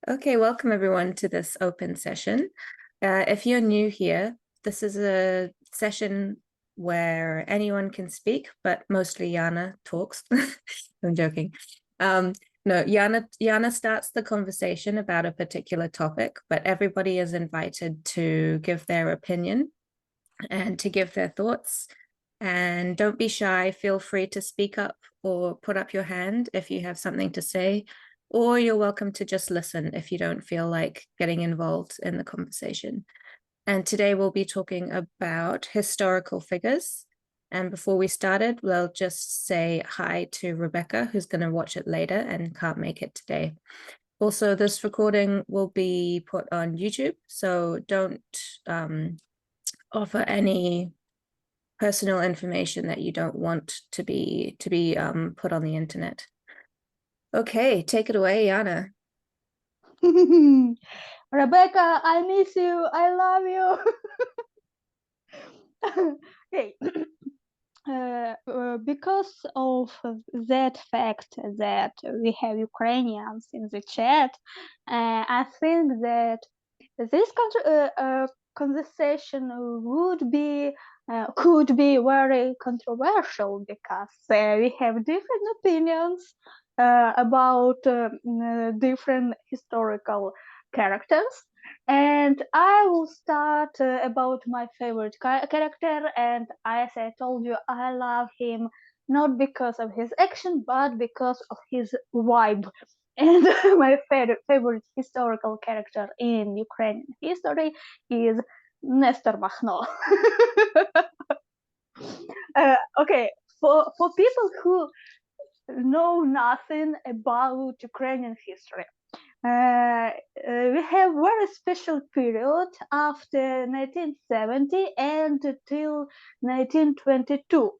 Okay, welcome everyone to this open session. If you're new here, this is a session where anyone can speak, but mostly Yana talks. I'm joking. No, Yana starts the conversation about a particular topic, but everybody is invited to give their opinion and to give their thoughts. And don't be shy, feel free to speak up or put up your hand if you have something to say, or you're welcome to just listen if you don't feel like getting involved in the conversation. And today we'll be talking about historical figures. And before we started, we'll just say hi to Rebecca, who's going to watch it later and can't make it today. Also, this recording will be put on YouTube, so don't offer any personal information that you don't want to be put on the internet. Okay, take it away, Yana. Rebecca, I miss you. I love you. Okay. Because of that fact that we have Ukrainians in the chat, I think that this conversation could be very controversial because we have different opinions about different historical characters. And I will start about my favorite character, and as I told you, I love him not because of his action but because of his vibe. And my favorite historical character in Ukrainian history is Nestor Makhno. Okay, for people who know nothing about Ukrainian history, we have very special period after 1970 and till 1922.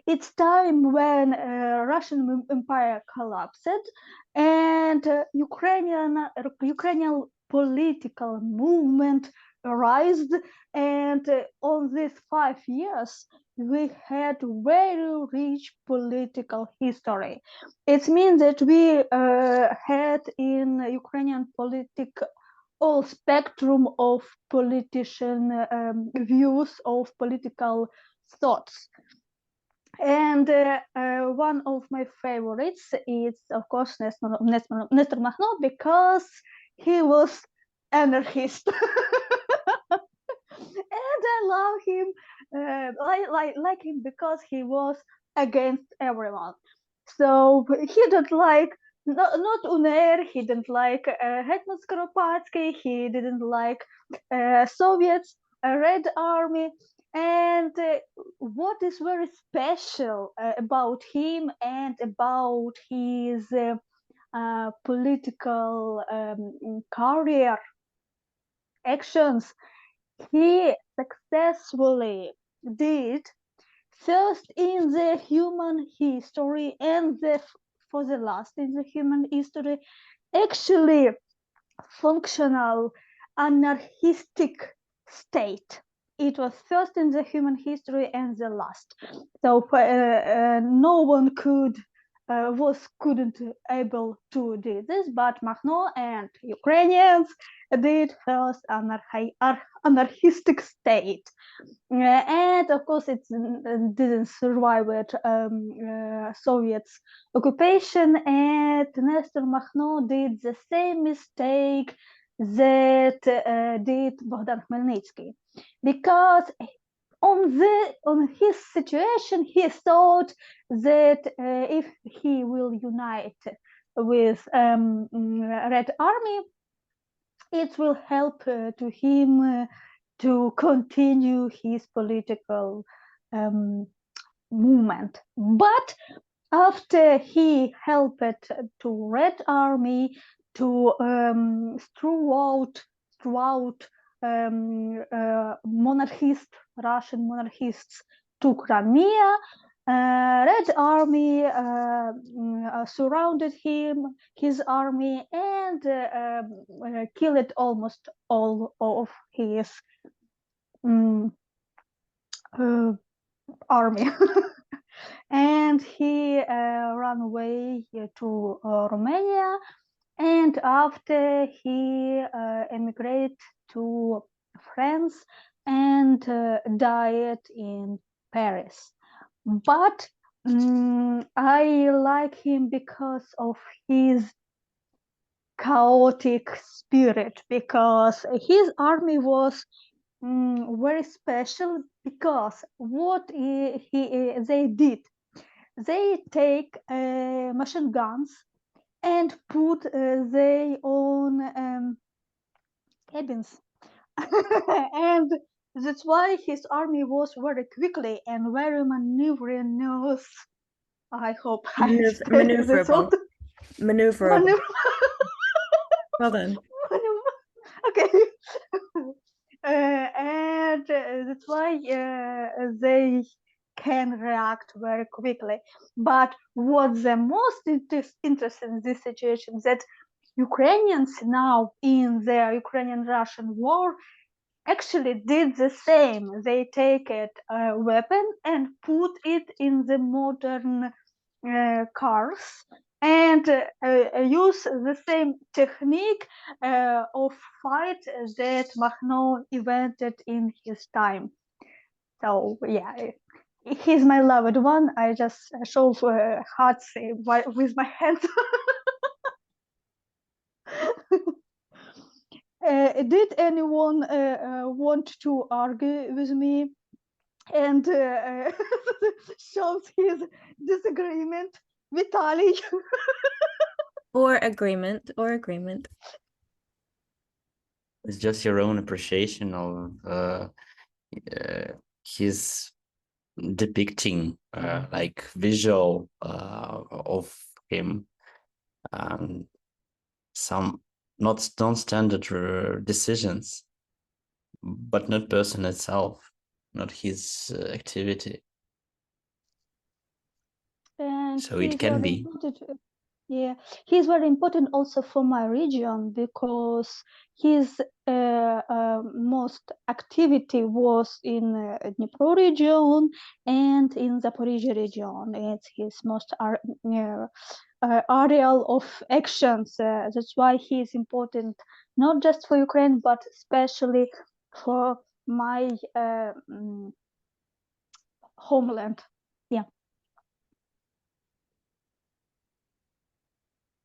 It's time when Russian Empire collapsed and Ukrainian political movement arose, and on these 5 years we had very rich political history. It means that we had in Ukrainian politics all spectrum of politician views, of political thoughts. And one of my favorites is, of course, Nestor Makhno, because he was anarchist. And I love him, like him because he was against everyone. So he didn't like not UNR, he didn't like Hetman Skoropadsky, he didn't like Soviets, Red Army. And what is very special about him and about his political career actions, he successfully did first in the human history and for the last in the human history actually functional anarchistic state. It was first in the human history and the last. So no one couldn't able to do this, but Makhno and Ukrainians did first anarchistic state. And of course it didn't survive it Soviets occupation, and Nestor Makhno did the same mistake that did Bohdan Khmelnytsky, because on his situation he thought that if he will unite with Red Army, it will help to him to continue his political movement. But after he helped to Red Army to throughout Russian monarchists to Crimea, Red Army surrounded his army, and killed almost all of his army. And he ran away to Romania, and after he emigrated to France and died in Paris. But I like him because of his chaotic spirit, because his army was very special, because what they did, they take machine guns and put their own cabins. And that's why his army was very quickly and very maneuverous. I hope I spelled this Maneuverable. word. Maneuverable. Well done. Okay. And that's why they can react very quickly. But what's the most interesting in this situation, that Ukrainians now in the Ukrainian-Russian war actually did the same. They take a weapon and put it in the modern cars and use the same technique of fight that Makhno invented in his time. So yeah, he's my loved one. I just show hearts with my hands. Did anyone want to argue with me and shows his disagreement? Vitaly. Or agreement. It's just your own appreciation of his depicting like visual of him, some not non-standard decisions, but not person itself, not his activity. And so it can be. Yeah, he's very important also for my region, because his most activity was in Dnipro region and in Zaporizhia region. It's his most areal of actions. That's why he is important, not just for Ukraine, but especially for my homeland. Yeah.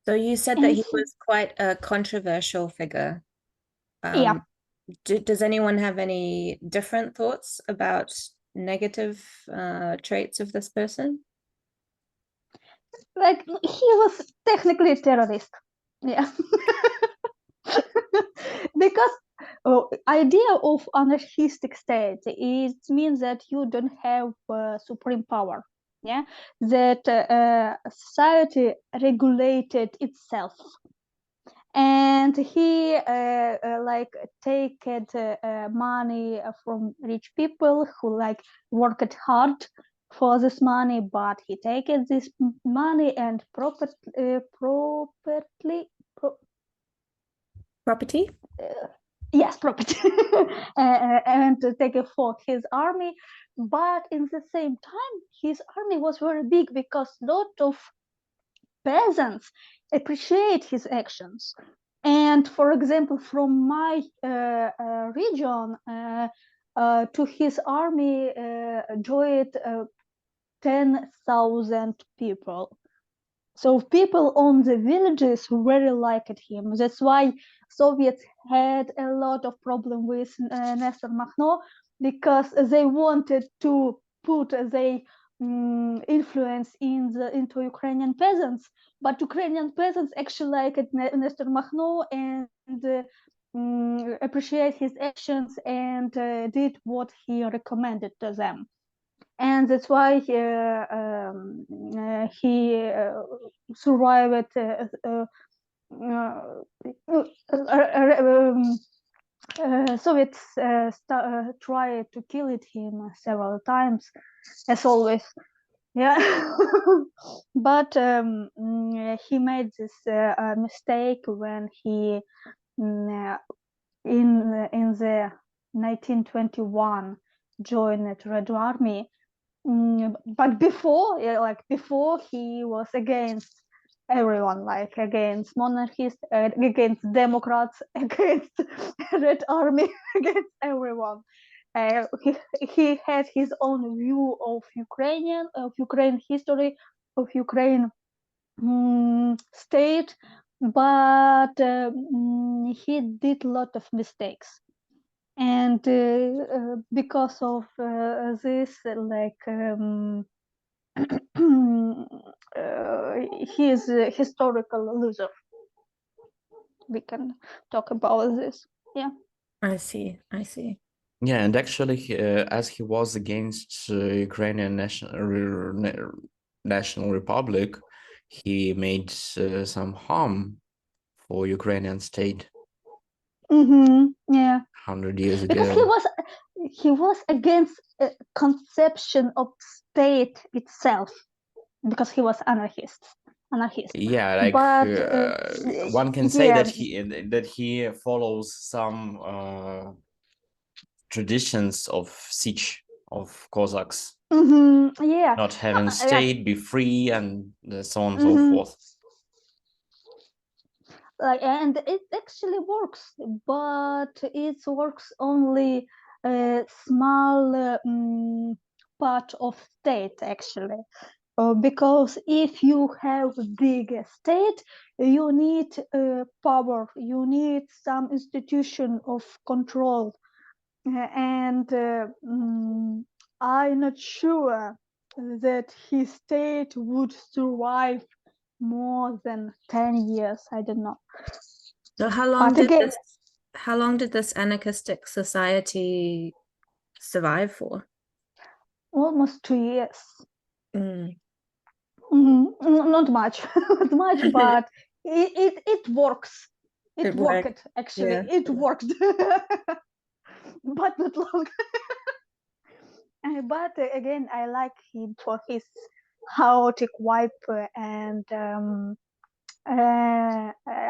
So you said that he was quite a controversial figure. Yeah. Does anyone have any different thoughts about negative traits of this person? Like, he was technically a terrorist. Yeah. Because idea of anarchistic state, it means that you don't have supreme power. Yeah, that society regulated itself, and he like take money from rich people who like worked hard for this money, but he take this money and property yes, property and to take it for his army. But in the same time, his army was very big, because a lot of peasants appreciate his actions. And for example, from my region, to his army joined 10,000 people. So people on the villages really liked him. That's why Soviets had a lot of problem with Nestor Makhno, because they wanted to put their influence into Ukrainian peasants, but Ukrainian peasants actually liked Nestor Makhno and appreciate his actions and did what he recommended to them. And that's why he survived Soviets tried to kill him several times, as always. Yeah. But he made this mistake when he in the 1921 joined Red Army. But before he was against everyone, like against monarchists, against Democrats, against Red Army, against everyone. He had his own view of Ukraine history, of Ukraine state, but he did a lot of mistakes. And because of this, like he is a historical loser. We can talk about this. Yeah. I see. I see. Yeah, and actually, as he was against Ukrainian National Republic, he made some harm for Ukrainian state Yeah. 100 years Because ago. he was against conception of state itself, because he was anarchist. Yeah, like But one can say yeah, that he follows some traditions of siege of Cossacks, yeah, not having yeah. state, be free, and so on and so Mhm. forth. And it actually works, but it works only a small part of state, actually. Because if you have a big state, you need power, you need some institution of control. And I'm not sure that his state would survive more than 10 years. I don't know. So how long But again, did this anarchistic society survive for? almost 2 years. Mm. Not much, not much, but it works. It worked, actually. Yeah. It worked, but not long. But again, I like him for his chaotic vibe, and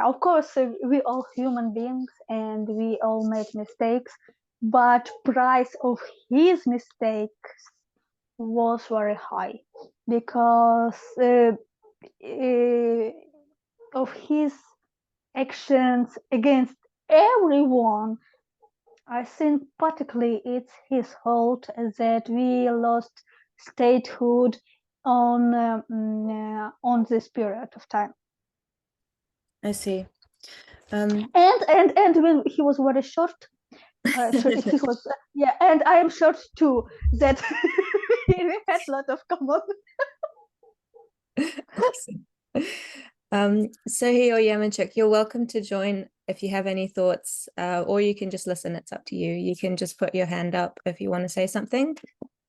of course, we all human beings and we all make mistakes, but price of his mistakes was very high, because of his actions against everyone. I think particularly it's his fault that we lost statehood on this period of time. I see. And when he was very short, so he was and I am short too. That we had a lot of common. Awesome. Serhiy or Yemenchuk, you're welcome to join if you have any thoughts, or you can just listen. It's up to you. You can just put your hand up if you want to say something,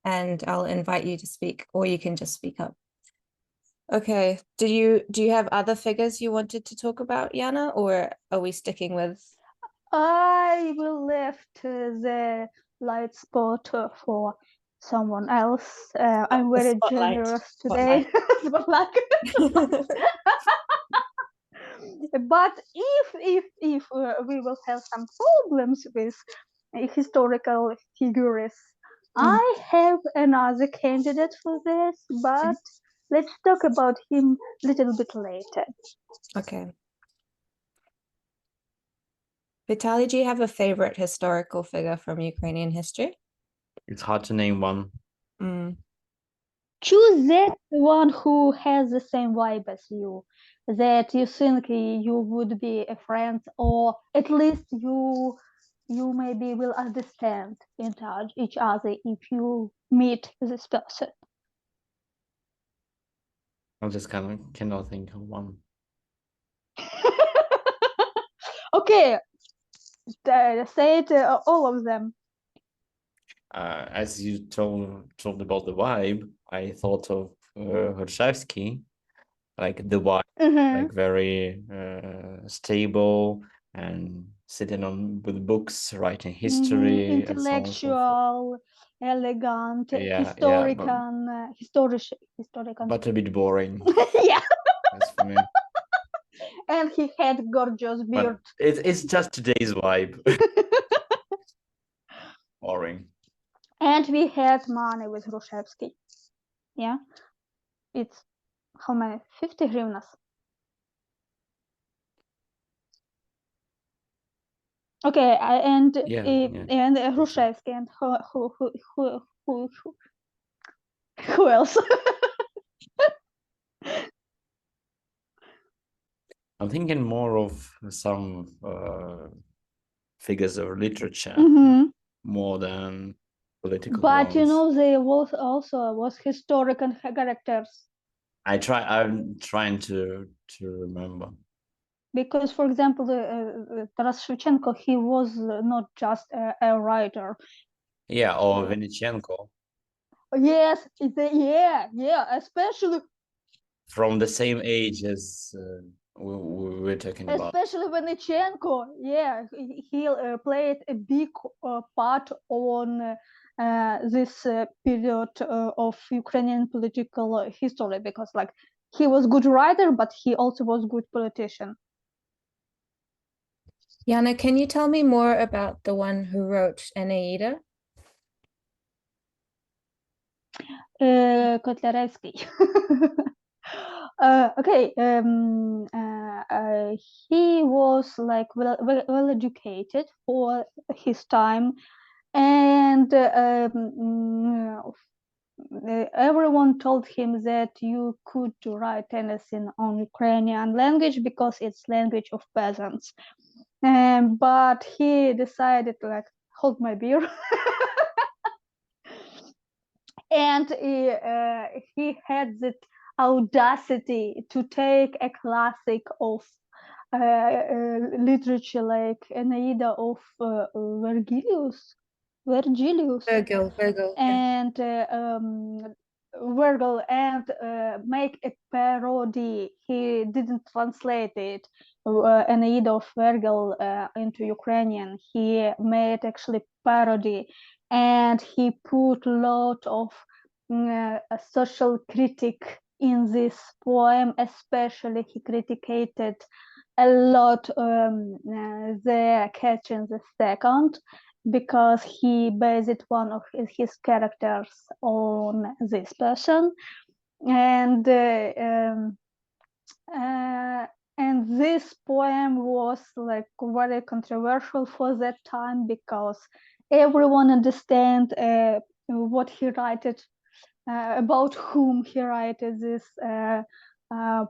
and I'll invite you to speak, or you can just speak up. Okay. Do you have other figures you wanted to talk about, Yana, or are we sticking with? I will left the light spot for someone else. I'm very spotlight. generous today. Spotlight. But if we will have some problems with historical figures, I have another candidate for this, but let's talk about him a little bit later. Okay. Vitaly, do you have a favorite historical figure from Ukrainian history? It's hard to name one. Choose that one who has the same vibe as you, that you think you would be a friend, or at least you maybe will understand each other if you meet this person. I just cannot think of one. Okay, say it, all of them. As you told about the vibe, I thought of Hrushevsky, like the vibe, like very stable and sitting on with books, writing history, and so on and so forth. Intellectual, elegant, historical, but a bit boring. yeah. That's for me. And he had gorgeous beard. But it's just today's vibe. Boring. And we had money with Hrushevsky. Yeah, it's how many? 50 hryvnias. Okay, and Hrushevsky. Hrushevsky and who else? I'm thinking more of some figures of literature more than political but ones. You know, there was historical characters. I'm trying to remember. Because, for example, Taras Shevchenko, he was not just a writer. Yeah, or Vinnychenko. Yes, especially from the same age as we were talking about. Especially Vinnychenko, yeah, he played a big part on this period of Ukrainian political history, because like he was good writer, but he also was good politician. Yana, can you tell me more about the one who wrote Eneida? Kotlyarevsky. Okay, he was like well educated for his time, and everyone told him that you could write anything on Ukrainian language because it's language of peasants. But he decided to like hold my beer. And he had that audacity to take a classic of literature like Aeneida of Virgil, and Virgil, and make a parody. He didn't translate it, Aeneida of Virgil, into Ukrainian. He made actually parody, and he put a lot of a social critic in this poem. Especially, he critiqued a lot the Catherine II, because he based one of his characters on this person, and this poem was like very controversial for that time, because everyone understand what he wrote, about whom he wrote this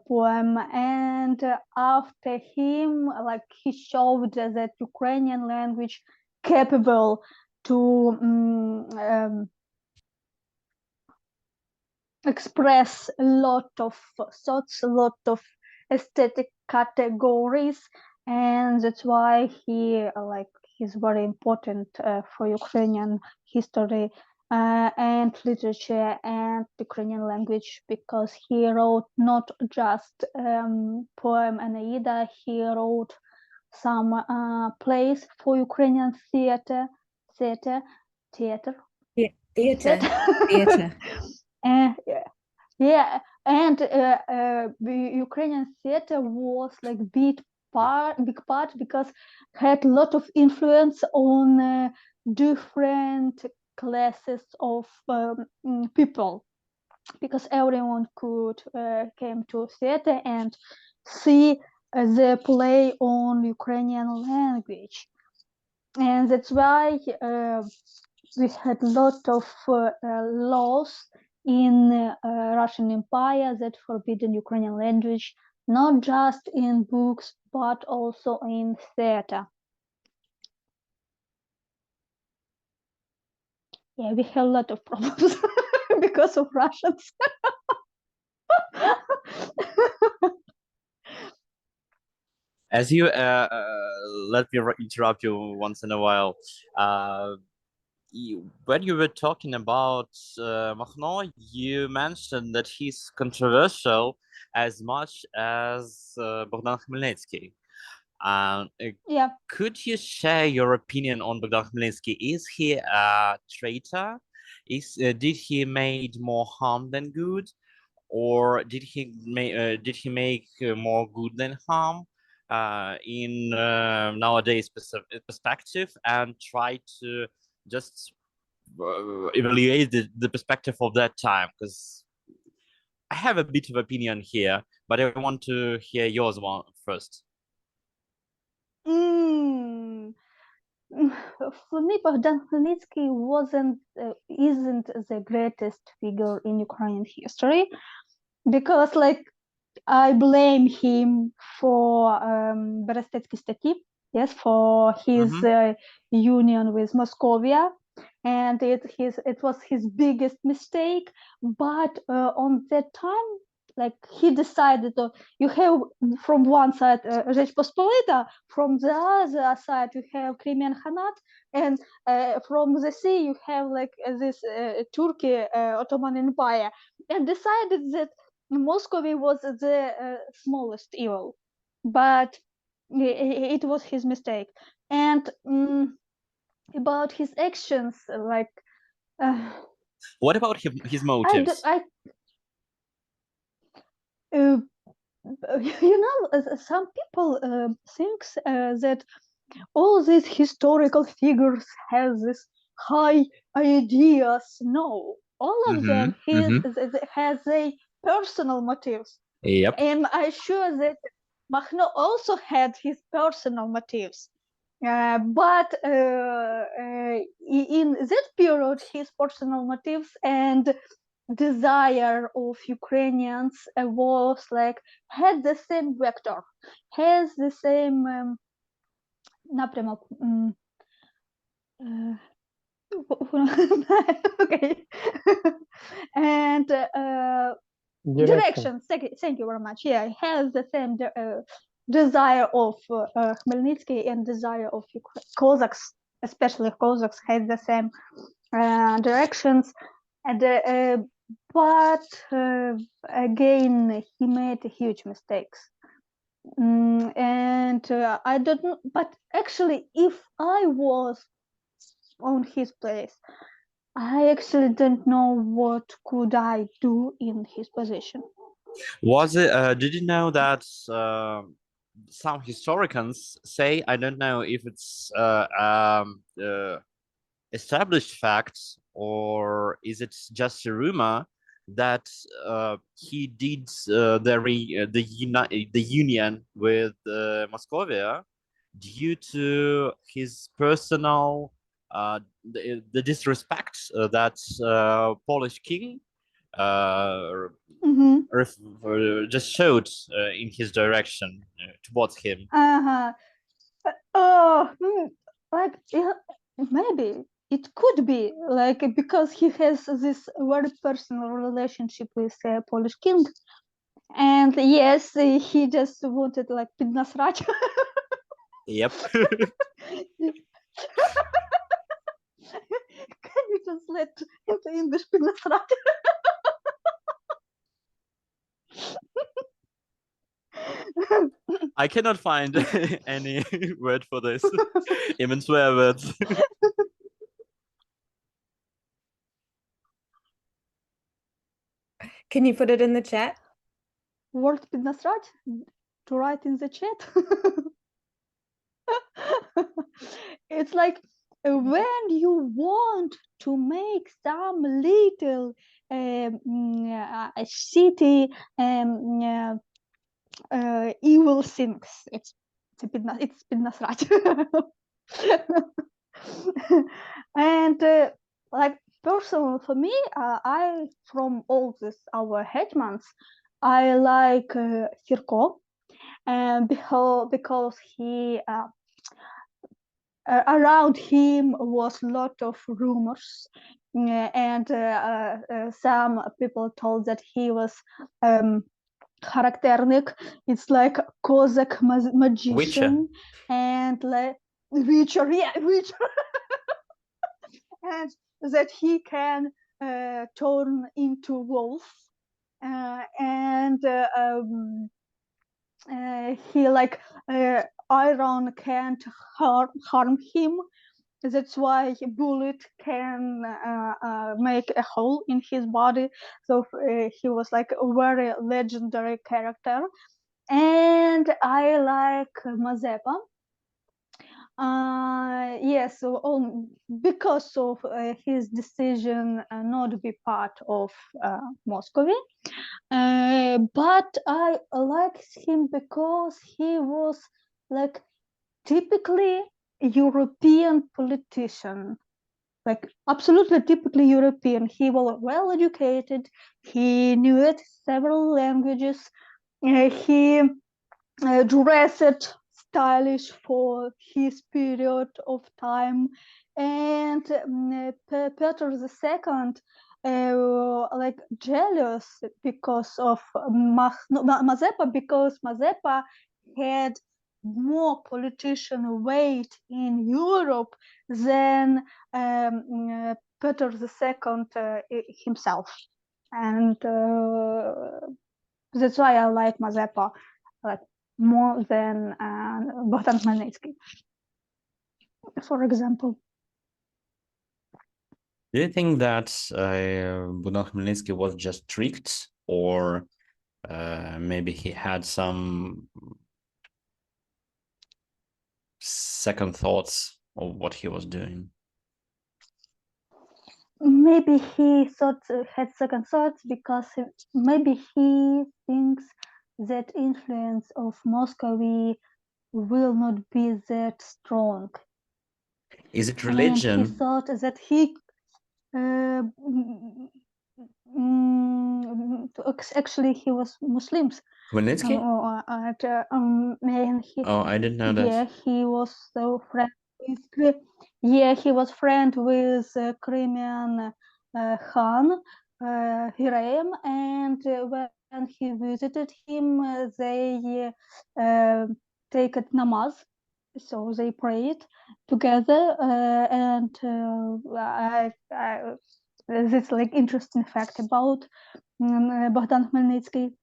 poem. And after him, like, he showed that Ukrainian language capable to express a lot of thoughts, a lot of aesthetic categories, and that's why he's very important for Ukrainian history and literature and Ukrainian language, because he wrote not just poem Aeneida, he wrote some plays for Ukrainian theater. Yeah, and Ukrainian theater was like big part, because had a lot of influence on different classes of people, because everyone could came to theater and see the play on Ukrainian language, and that's why we had a lot of laws in Russian Empire that forbidden Ukrainian language, not just in books, but also in theater. Yeah, we have a lot of problems because of Russians. As you let me interrupt you once in a while. When you were talking about Makhno, you mentioned that he's controversial as much as Bohdan Khmelnytsky. Yeah. Could you share your opinion on Bohdan Khmelnytsky? Is he a traitor? Did he made more harm than good, or did he make more good than harm in nowadays perspective, and try to just evaluate the perspective of that time? Because I have a bit of opinion here, but I want to hear yours one first. For me, Bohdan Khmelnytsky isn't the greatest figure in Ukrainian history, because like I blame him for Berestetsky Stati, yes, for his union with Moscovia, and it was his biggest mistake. But on that time, like he decided you have from one side Rzecz Pospolita, from the other side you have Crimean Khanate, and from the sea you have like this Turkey Ottoman Empire, and decided that Moscow was the smallest evil, but it was his mistake. And about his actions, like what about his motives? Some people think that all these historical figures have this high ideas. No, all of them has a personal motives. Yep. And I'm sure that Makhno also had his personal motives. But in that period, his personal motives and desire of Ukrainians was like had the same vector, has the same напрямок. Okay. And direction. Thank you very much. Yeah, it has the same desire of Khmelnytsky and desire of Cossacks, especially Cossacks, had the same directions. And but again, he made huge mistakes. And I don't know, but actually, if I was on his place, I actually don't know what could I do in his position. Was it? Did you know that some historians say, I don't know if it's established facts or is it just a rumor, that he did the union with Moscovia due to his personal the disrespect that Polish king just showed in his direction towards him. Like maybe it could be like because he has this very personal relationship with Polish king, and yes, he just wanted like піднасрать. Yep. Can you translate into English піднасрать? I cannot find any word for this. Even swear words. Can you put it in the chat? Word піднасрать? To write in the chat? It's like when you want to make some little city evil things, it's піднасрать. And like personally for me, I from all this our hetmans, I like Sirko, because he around him was a lot of rumors, and some people told that he was характерник. It's like Cossack magician. Witcher. And like Witcher, and that he can turn into wolf, and he like iron can't harm him. That's why a bullet can make a hole in his body. So he was like a very legendary character. And I like Mazepa. Yes, so because of his decision not to be part of Muscovy. But I liked him because he was like typically European politician, like absolutely typically European. He was well educated. He knew several languages. He dressed stylish for his period of time, and Peter II like jealous because of Mazepa, because Mazepa had more politician weight in Europe than Peter II himself, and that's why I like Mazepa like more than Bohdan Khmelnytsky, for example. Do you think that Bohdan Khmelnytsky was just tricked, or maybe he had some second thoughts of what he was doing? Maybe he had second thoughts because maybe he thinks that influence of Moscow will not be that strong. Is it religion? And he thought that he actually he was Muslims. Khmelnytsky? And he, Oh, I didn't know that. Yeah, he was so friend with. Yeah, he was friend with Crimean Khan Hiram, and when he visited him, they take it namaz, so they prayed together, and this like interesting fact about Bohdan Khmelnytsky.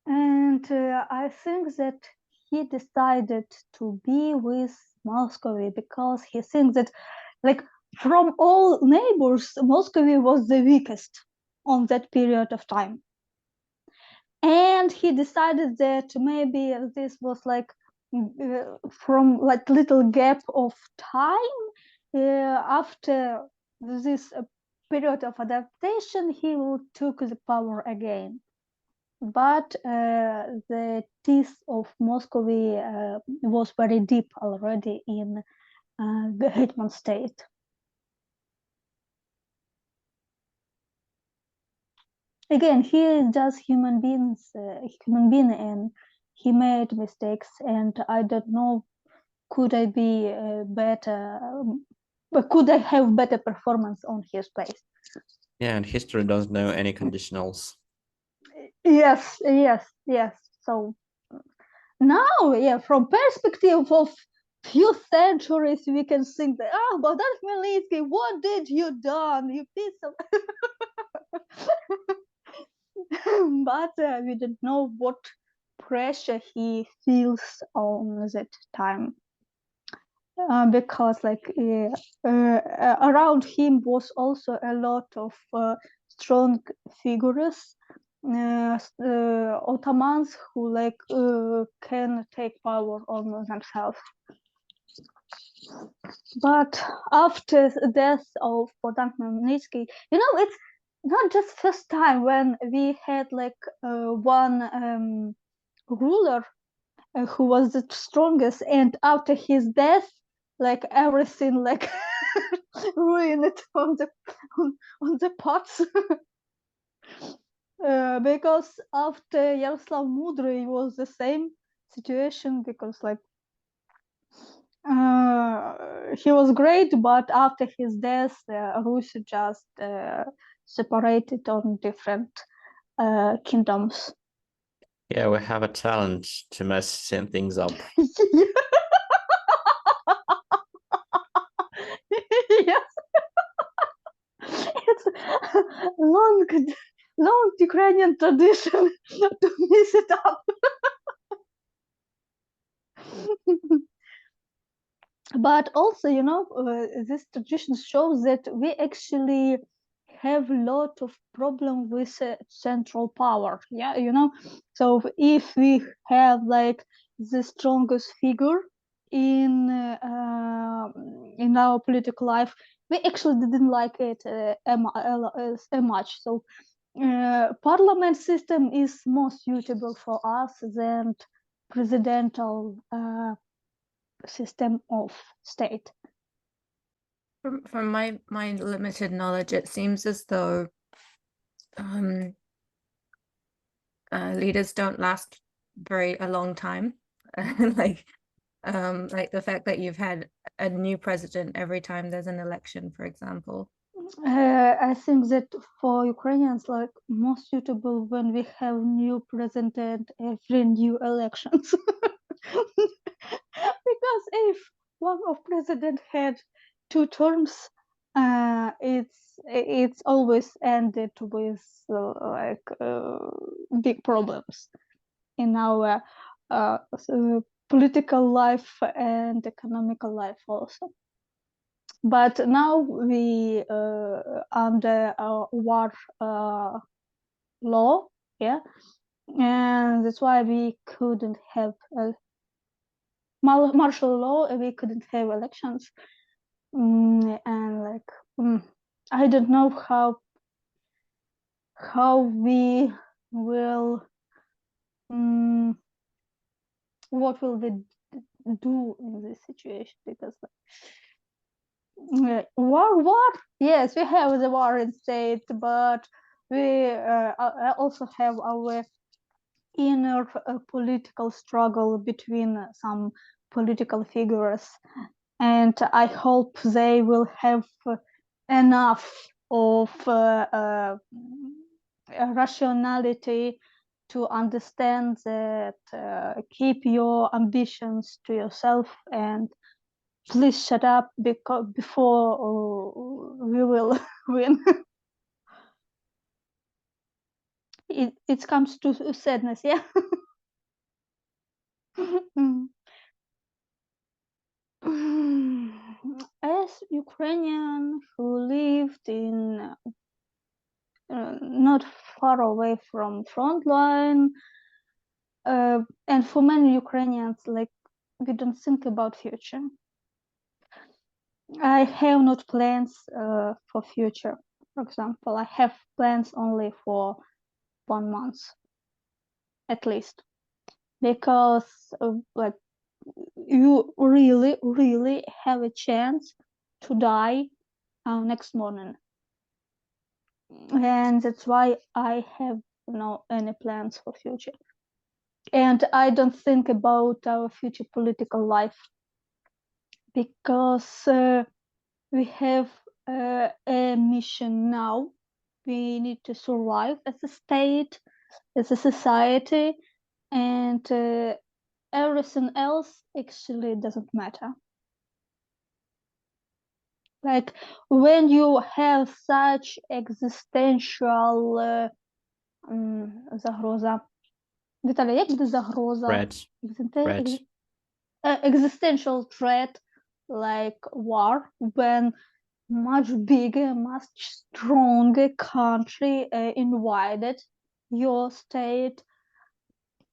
And I think that he decided to be with Moscow because he thinks that, like, from all neighbors, Moscow was the weakest on that period of time. And he decided that maybe this was like from like little gap of time after this period of adaptation, he took the power again. But the teeth of Moscow was very deep already in the Hetman state. Again, he is just human being, and he made mistakes. And I don't know, could I be better? Could I have better performance on his place? Yeah, and history doesn't know any conditionals. Yes. So now, yeah, from perspective of few centuries, we can think that, Bohdan Khmelnytsky, what did you done? You piece of. But we don't know what pressure he feels on that time. Because like around him was also a lot of strong figures, Ottomans who like can take power on themselves. But after the death of Bohdan Khmelnytsky, it's not just first time when we had like one ruler who was the strongest, and after his death, like everything like ruined on the pots. Because after Yaroslav Mudry was the same situation, because like he was great, but after his death, Russia just separated on different kingdoms. Yeah, we have a talent to mess things up. Yes. It's a long Ukrainian tradition to mess it up. But also, this tradition shows that we actually have a lot of problem with central power. Yeah, so if we have like the strongest figure in our political life, we actually didn't like it much. So parliament system is more suitable for us than presidential system of state. From my limited knowledge, it seems as though leaders don't last a long time. like the fact that you've had a new president every time there's an election, for example. I think that for Ukrainians, like, more suitable when we have new president every new elections. Because if one of president had 2 terms, it's always ended with big problems in our political life and economical life also. But now we under war law, yeah, and that's why we couldn't have martial law. We couldn't have elections, and like I don't know how we will what will we do in this situation, because war, yes, we have the war in state, but we also have our inner political struggle between some political figures, and I hope they will have enough of rationality to understand that keep your ambitions to yourself and please shut up before we will win. It comes to sadness, yeah. As Ukrainian who lived in not far away from front line, and for many Ukrainians, like, we don't think about future. I have not plans for future. For example, I have plans only for 1 month, at least, because like, you really have a chance to die next morning, and that's why I have no any plans for future, and I don't think about our future political life, because we have a mission now. We need to survive as a state, as a society, and everything else actually doesn't matter. Like, when you have such existential загроза. Віталій, як буде загроза? Threat. Existential threat, like war, when much bigger, much stronger country invaded your state,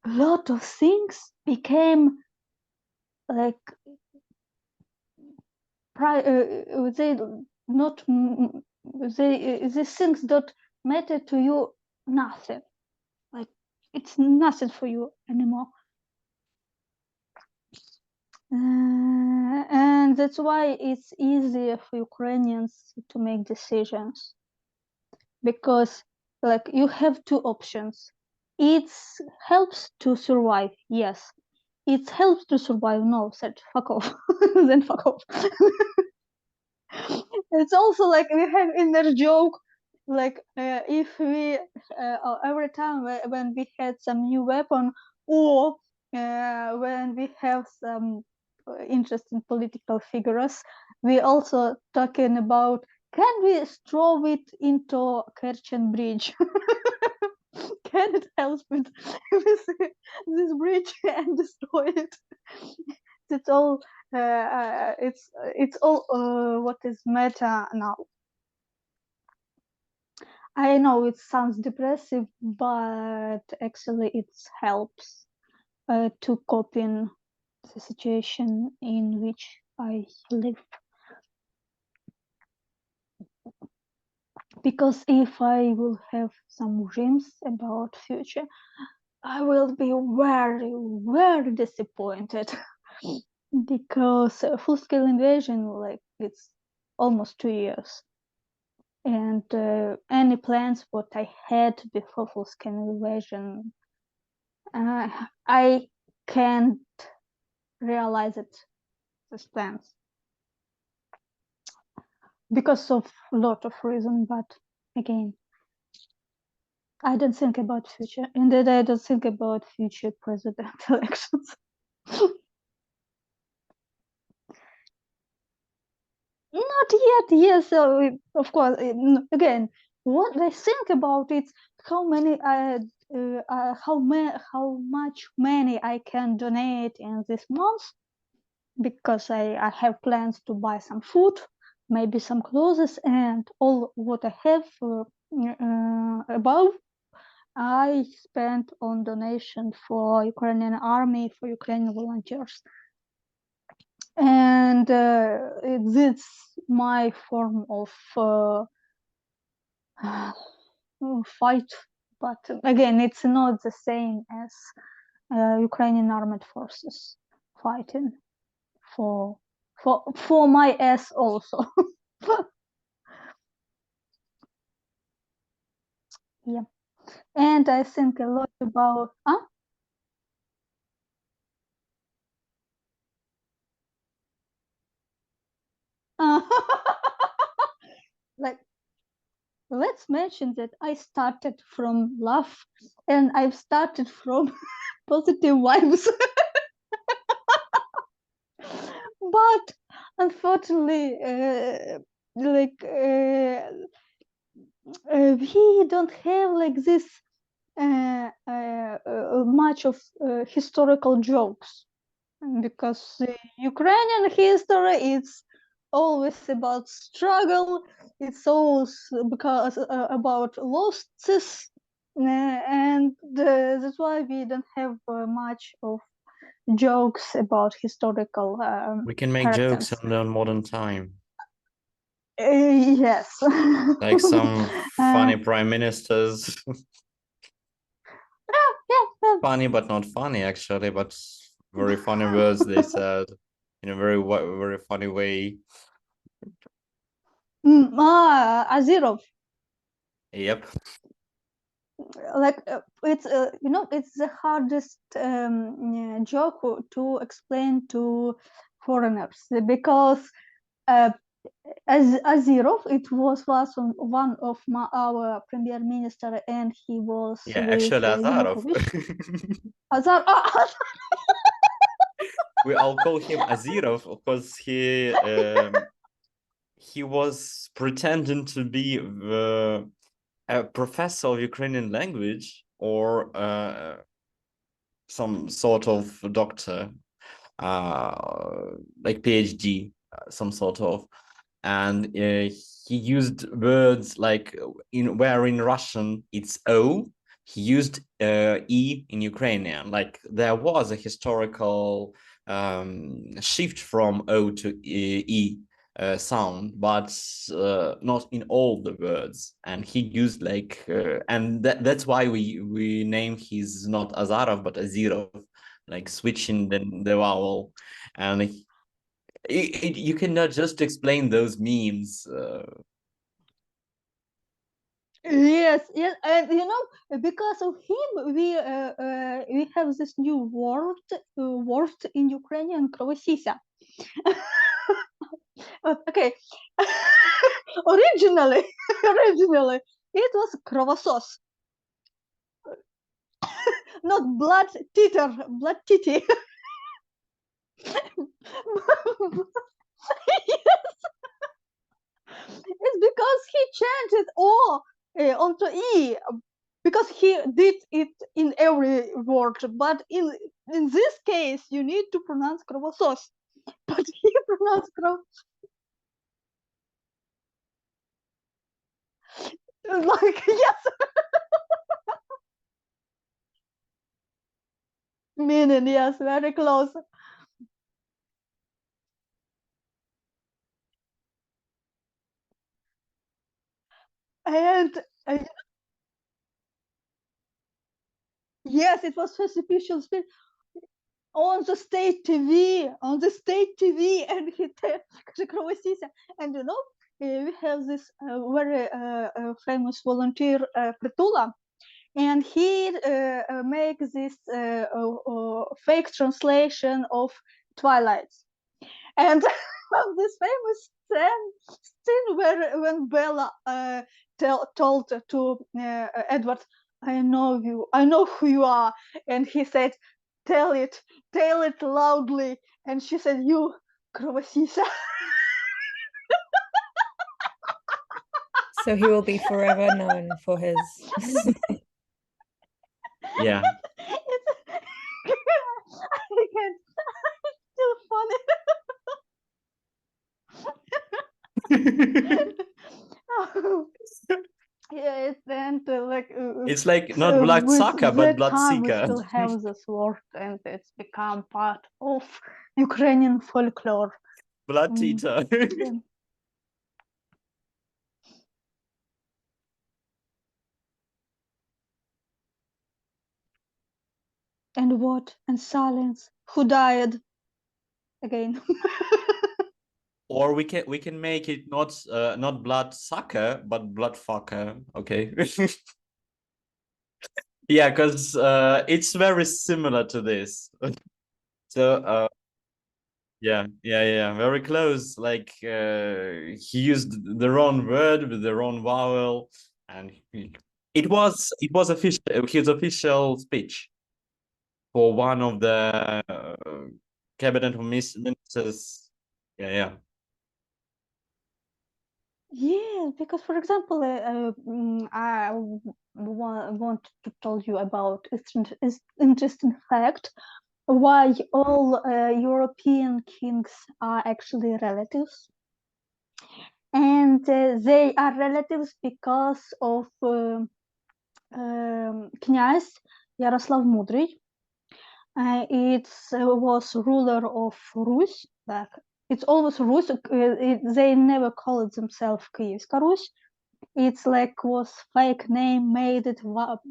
a lot of things became like these things don't matter to you, nothing. Like, it's nothing for you anymore. And that's why it's easier for Ukrainians to make decisions, because like, you have 2 options. It helps to survive, yes. It helps to survive, no, said fuck off. Then fuck off. It's also like, we have inner joke, like if we every time when we had some new weapon, or when we have some interesting political figures, we also talking about, can we throw it into Kerchen bridge? Can it help with this bridge and destroy it? It's all it's all what is meta now. I know it sounds depressive, but actually it helps to cope in the situation in which I live. Because if I will have some dreams about future, I will be very, very disappointed. Because full-scale invasion, like, it's almost 2 years. And any plans what I had before full-scale invasion, I can't realize it, these plans, because of a lot of reasons. But again, I don't think about future, and that I don't think about future president elections. Not yet. Yes, of course. Again, what I think about is how many how much money I can donate in this month, because I have plans to buy some food, maybe some clothes, and all what I have above I spent on donation for Ukrainian army, for Ukrainian volunteers. And it's my form of fight, but again, it's not the same as Ukrainian armed forces fighting for my ass also. Yeah, and I think a lot about like, let's mention that I started from love, and I've started from positive vibes. But unfortunately, like we don't have like this much of historical jokes, because Ukrainian history is always about struggle. It's always because about losses, and that's why we don't have much of jokes about historical We can make characters. jokes on modern time. Yes. Like some funny prime ministers. Yeah. Funny, but not funny, actually, but very funny words they said in a very funny way. Azirov. Yep. Like it's it's the hardest joke to explain to foreigners, because as Azirov, it was one of our premier minister, and he was with Actually, Azarov. We all call him Azirov because he was pretending to be a professor of Ukrainian language, or some sort of doctor, like PhD, some sort of, and he used words like in Russian it's O, he used E in Ukrainian. Like, there was a historical shift from O to E sound, but not in all the words. And he used like and that's why we name his not Azarov but Azirov, like switching the vowel. And you cannot just explain those memes. Yes, and because of him, we have this new word in Ukrainian, krovosisia. Okay. originally it was krovosos, not blood titty. Yes. It's because he changed it O onto E, because he did it in every word, but in this case you need to pronounce krovosos, but he pronounced like, yes. Meaning, yes, very close. And yes, it was persecution. on the state TV, and he tells the krovosisia. And you know, we have this very famous volunteer Pritula, and he makes this fake translation of Twilight. And this famous scene where when Bella told to Edward, I know you, I know who you are, and he said, tell it loudly, and she said, you krovosisia. So he will be forever known for his Yeah. I can't. Still funny. Yeah, and like It's like not bloodsucker, but we still bloodseeker. have this word, and it's become part of Ukrainian folklore. Blood eater. Yeah. And what? And silence. Who died? Again. Or we can make it not bloodsucker, but bloodfucker. Okay. Yeah, because it's very similar to this. So yeah, very close. Like he used the wrong word with the wrong vowel, and it was his official speech for one of the cabinet ministers. Yeah. Yeah, because for example, I want to tell you about interesting fact why all European kings are actually relatives, and they are relatives because of Kнязь Yaroslav Mudry. It was ruler of Rus. Like it's always Rus. They never called themselves Kyievska Rus. It's like was fake name made it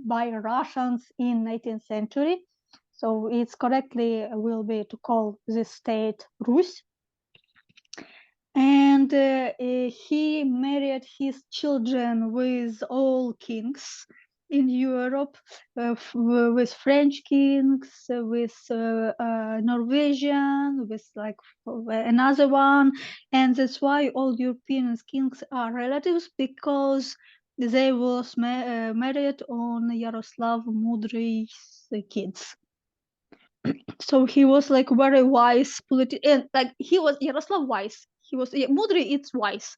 by Russians in 19th century. So it's correctly will be to call this state Rus. And he married his children with all kings in Europe, with French kings, with Norwegian, with like another one, and that's why all European kings are relatives, because they was married on Yaroslav Mudry's kids. So he was like very wise and like he was Yaroslav Wise. He was Mudry. It's wise,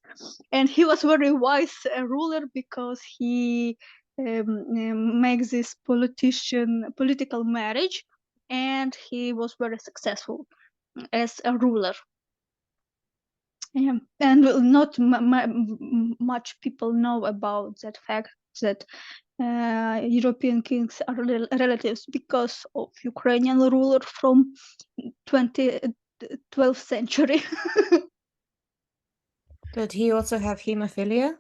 and he was very wise ruler because he makes this political marriage, and he was very successful as a ruler. Yeah. And not much people know about that fact that European kings are relatives because of Ukrainian ruler from 12th century. Did he also have hemophilia?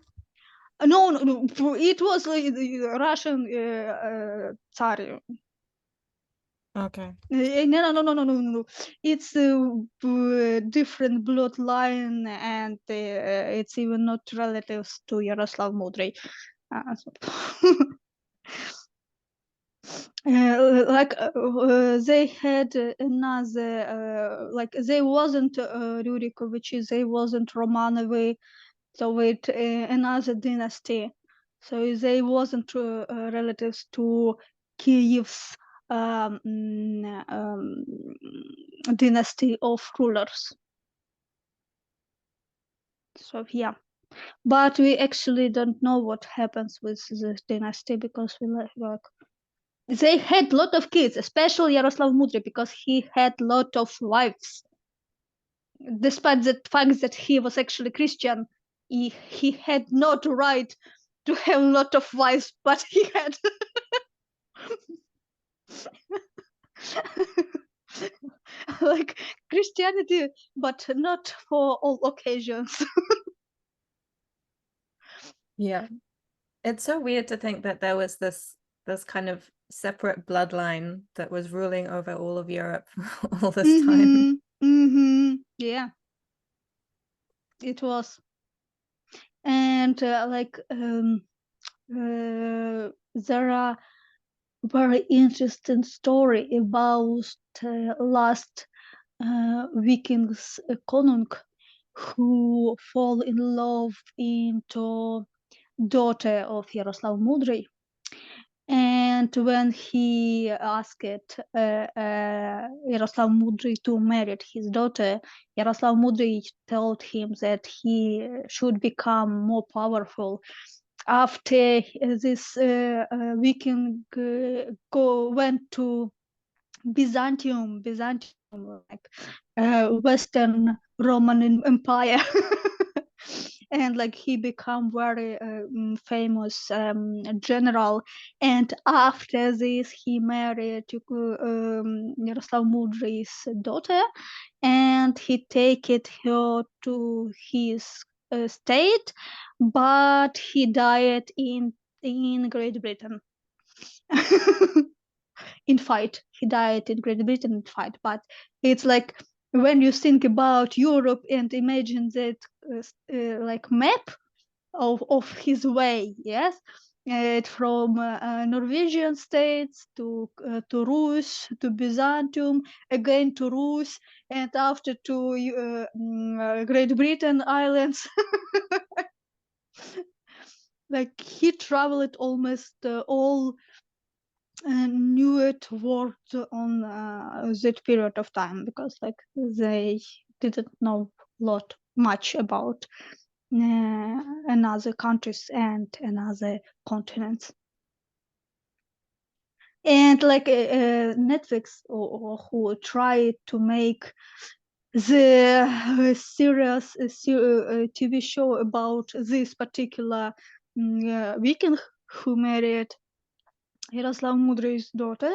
No, it was the Russian Tsar. Okay. No. It's a different bloodline, and it's even not relatives to Yaroslav Mudry. They had another like they wasn't Rurikovich, they wasn't Romanovi, so it another dynasty, so they wasn't relatives to Kiev's dynasty of rulers. So yeah, but we actually don't know what happens with this dynasty because we like they had a lot of kids, especially Yaroslav Mudry, because he had a lot of wives. Despite the fact that he was actually Christian, he had not right to have a lot of wives, but he had. Like Christianity, but not for all occasions. Yeah. It's so weird to think that there was this kind of separate bloodline that was ruling over all of Europe all this time. Yeah, it was. And there are very interesting story about last Vikings conung who fall in love into daughter of Yaroslav Mudry. And when he asked Yaroslav Mudry to marry his daughter, Yaroslav Mudry told him that he should become more powerful. After this Viking went to Byzantium, like Western Roman Empire. And like he become very famous general, and after this he married Yaroslav Mudry's daughter, and he take her to his state, but he died in Great Britain. In fight. He died in Great Britain in fight. But it's like when you think about Europe and imagine that like map of his way, yes, from Norwegian states to Rus, to Byzantium, again to Rus, and after to Great Britain islands. Like he traveled almost all knew it worked on that period of time, because like they didn't know much about another countries and another continents. And like Netflix or who tried to make the serious TV show about this particular Viking who married Yaroslav Mudry's daughter,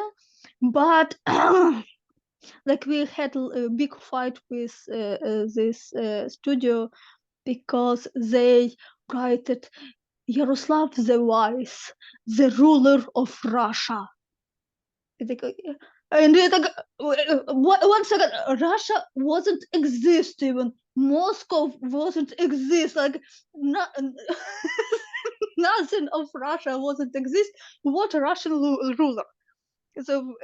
but like we had a big fight with this studio because they wrote Yaroslav the Wise, the ruler of Russia. And one second, Russia wasn't exist even. Moscow wasn't exist. Like nothing of Russia wasn't exist. What a Russian ruler? So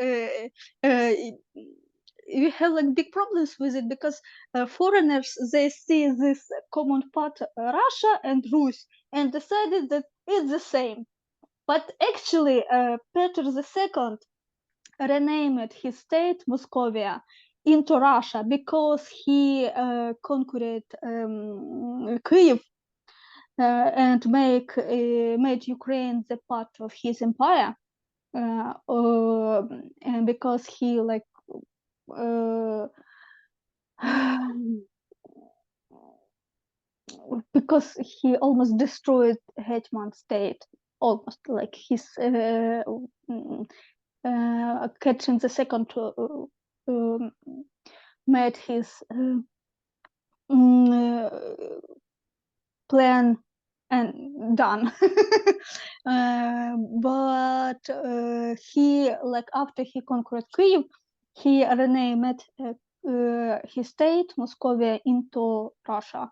we have like big problems with it, because foreigners, they see this common part Russia and Rus and decided that it's the same. But actually Peter II renamed his state Moscovia into Russia because he conquered Kyiv and made Ukraine the part of his empire, and because he like because he almost destroyed Hetman state, almost like his Catherine II made his plan and done. But he, like after he conquered Kyiv, he renamed his state Moscovia into Russia,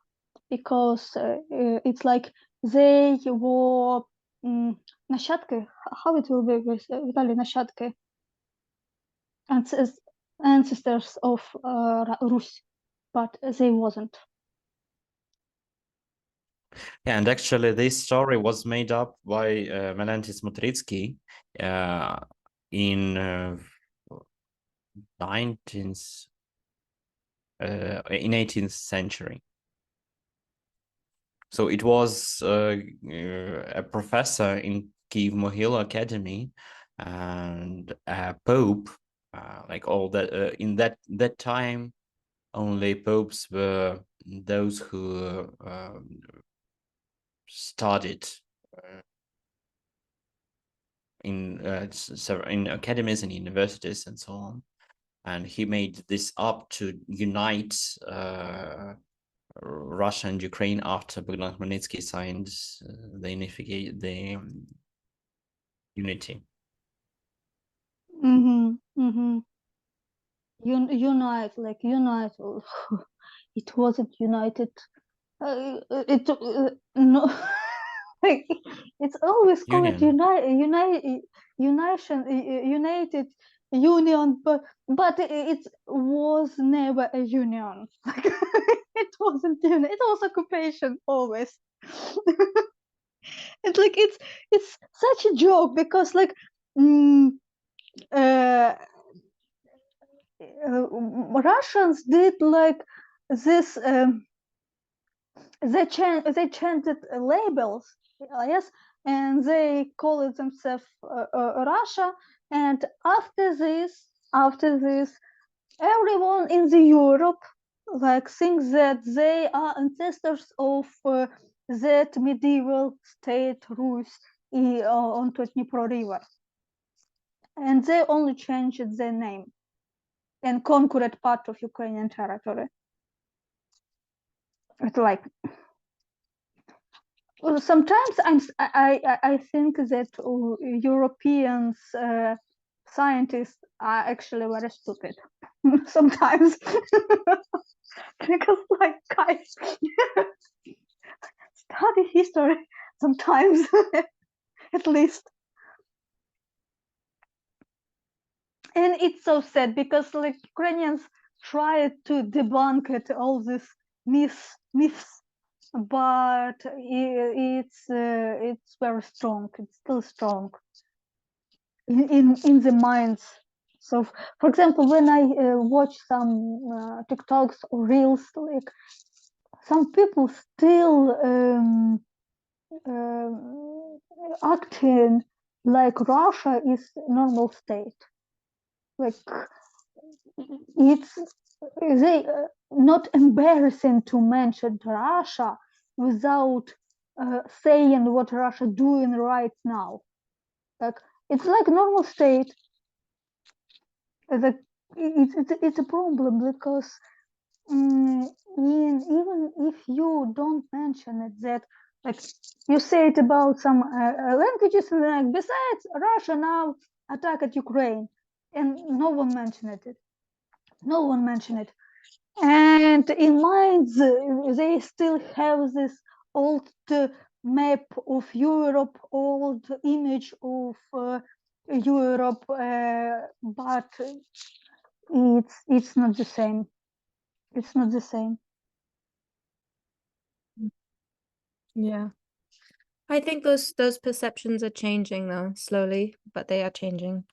because it's like they were nashadki. How it will be with Vitaly nashadki? Ancestors of Rus, but they wasn't. Yeah, and actually this story was made up by Mykhailo Hrushevsky in 18th century. So it was a professor in Kyiv Mohyla Academy and a pope, like all that in that time, only popes were those who studied in academies and universities and so on, and he made this up to unite Russia and Ukraine after Bohdan Khmelnytsky signed the unity. Unite. It wasn't united. No. Like, it's always called United Union, but it was never a union. Like, it wasn't union. It was occupation always. It's like it's such a joke because like Russians did like this. They chanted labels, yes, and they call it themselves Russia. And after this, everyone in the Europe like thinks that they are ancestors of that medieval state Rus on the Dnipro River, and they only changed their name and conquered part of Ukrainian territory. It's like sometimes I think that Europeans scientists are actually very stupid sometimes because like guys study history sometimes at least. And it's so sad because like Ukrainians try to debunk it, all these myths, but it's very strong. It's still strong in the minds. So, for example, when I watch some TikToks or Reels, like some people still acting like Russia is normal state. Like it's they not embarrassing to mention Russia without saying what Russia doing right now. Like it's like normal state. It's a problem because even if you don't mention it, that like you say it about some languages, and like besides Russia now attacked Ukraine, and no one mentioned it. No one mentioned it. And in minds, they still have this old map of Europe, old image of Europe, but it's not the same. It's not the same. Yeah, I think those perceptions are changing though, slowly, but they are changing.